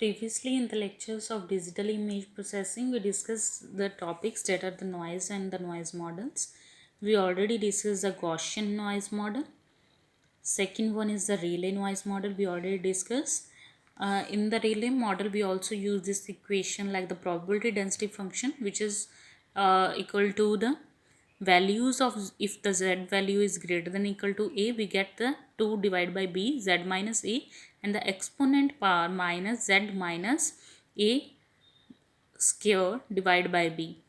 Previously, in the lectures of digital image processing, we discussed the topics that are the noise and the noise models. We already discussed the Gaussian noise model. Second one is the Rayleigh noise model. We already discussed. In the Rayleigh model, we also use this equation like the probability density function, which is equal to the values of, if the z value is greater than equal to a, we get the 2 divided by b z minus a, and the exponent power minus z minus a square divided by b.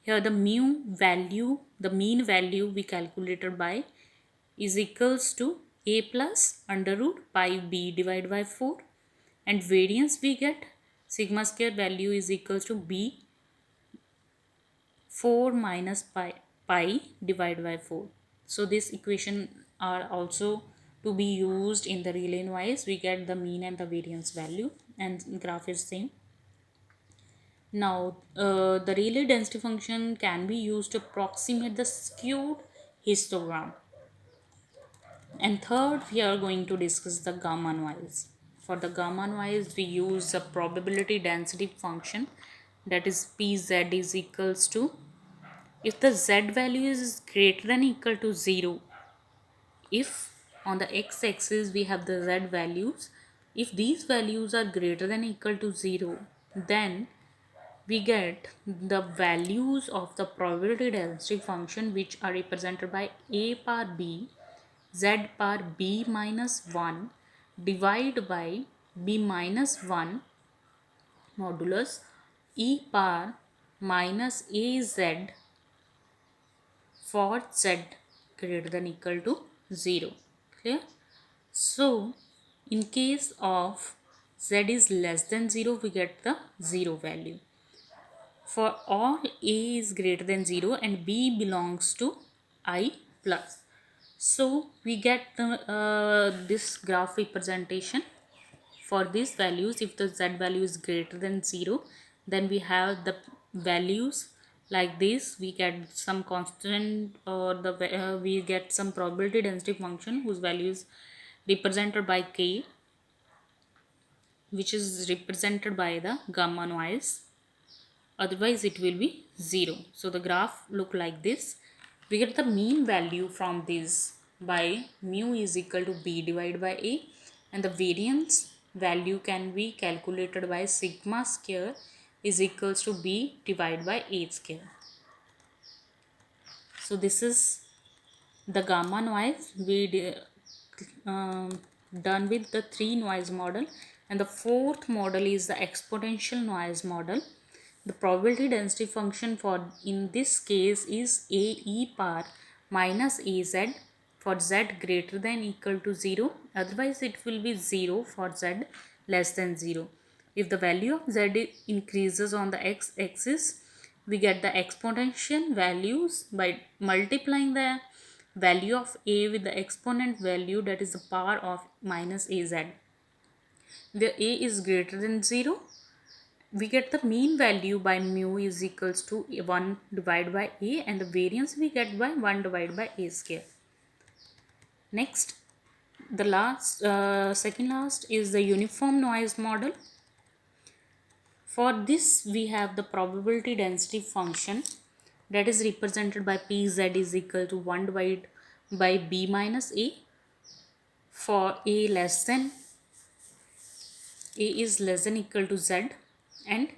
Here the the mean value we calculated by is equals to a plus under root pi b divided by 4, and variance we get sigma square value is equals to b 4 minus pi divided by 4. So this equation are also to be used in the Rayleigh noise. We get the mean and the variance value, and graph is same. Now the Rayleigh density function can be used to approximate the skewed histogram. And third, we are going to discuss the gamma noise. For the gamma noise, we use a probability density function, that is pz is equals to, if the z value is greater than equal to 0, if on the x-axis we have the z values, if these values are greater than equal to 0, then we get the values of the probability density function, which are represented by a power b z power b minus 1 divided by b minus 1 modulus e power minus az for z greater than equal to 0. Clear? So in case of z is less than 0, we get the 0 value. For all a is greater than 0 and b belongs to I plus. So we get the this graph representation for these values. If the z value is greater than 0, then we have the values like this. We get some constant, or we get some probability density function whose value is represented by k, which is represented by the gamma noise. Otherwise it will be 0. So the graph look like this. We get the mean value from this by mu is equal to b divided by a, and the variance value can be calculated by sigma square is equals to b divided by a square. So this is the gamma noise. We done with the 3 noise model, and the fourth model is the exponential noise model. The probability density function for in this case is a e power minus az for z greater than equal to 0. Otherwise it will be 0 for z less than 0. If the value of z increases on the x-axis, we get the exponential values by multiplying the value of a with the exponent value, that is the power of minus az. Where a is greater than 0, we get the mean value by mu is equals to 1 divided by a, and the variance we get by 1 divided by a square. Next, the second last is the uniform noise model. For this we have the probability density function that is represented by pz is equal to 1 divided by b minus a. For a is less than equal to z, and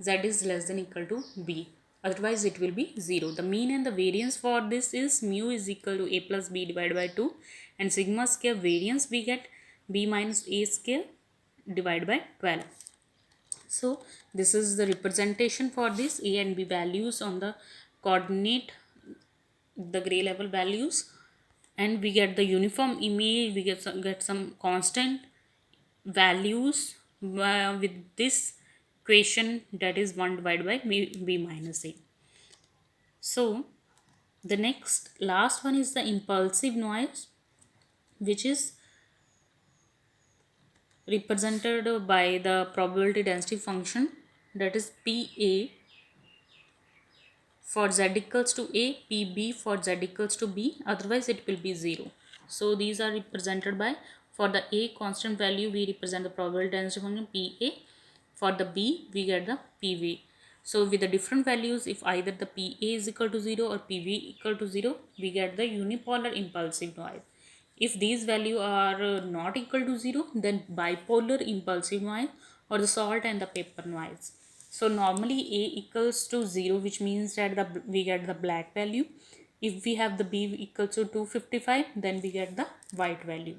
z is less than equal to b. Otherwise it will be 0. The mean and the variance for this is mu is equal to a plus b divided by 2, and sigma square variance we get b minus a square divided by 12. So this is the representation for this a and b values on the coordinate, the gray level values, and we get the uniform image. We get some constant values with this equation, that is 1 divided by b minus a. So the last one is the impulsive noise, which is represented by the probability density function, that is pa for z equals to a, pb for z equals to b. Otherwise it will be 0. So these are represented by, for the a constant value we represent the probability density function pa, For the B, we get the PV. So with the different values, if either the PA is equal to 0 or PV equal to 0, we get the unipolar impulsive noise. If these values are not equal to 0, then bipolar impulsive noise or the salt and the pepper noise. So normally A equals to 0, which means that we get the black value. If we have the B equals to 255, then we get the white value.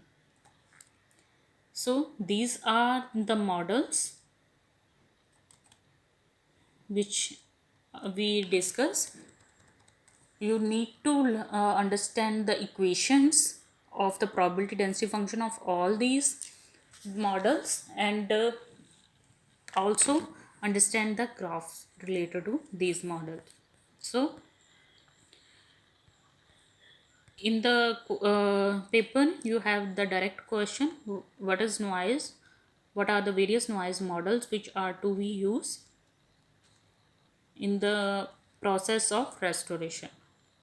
So these are the models which we discuss. You need to understand the equations of the probability density function of all these models, and also understand the graphs related to these models. So in the paper you have the direct question: what is noise, what are the various noise models which are to be used in the process of restoration.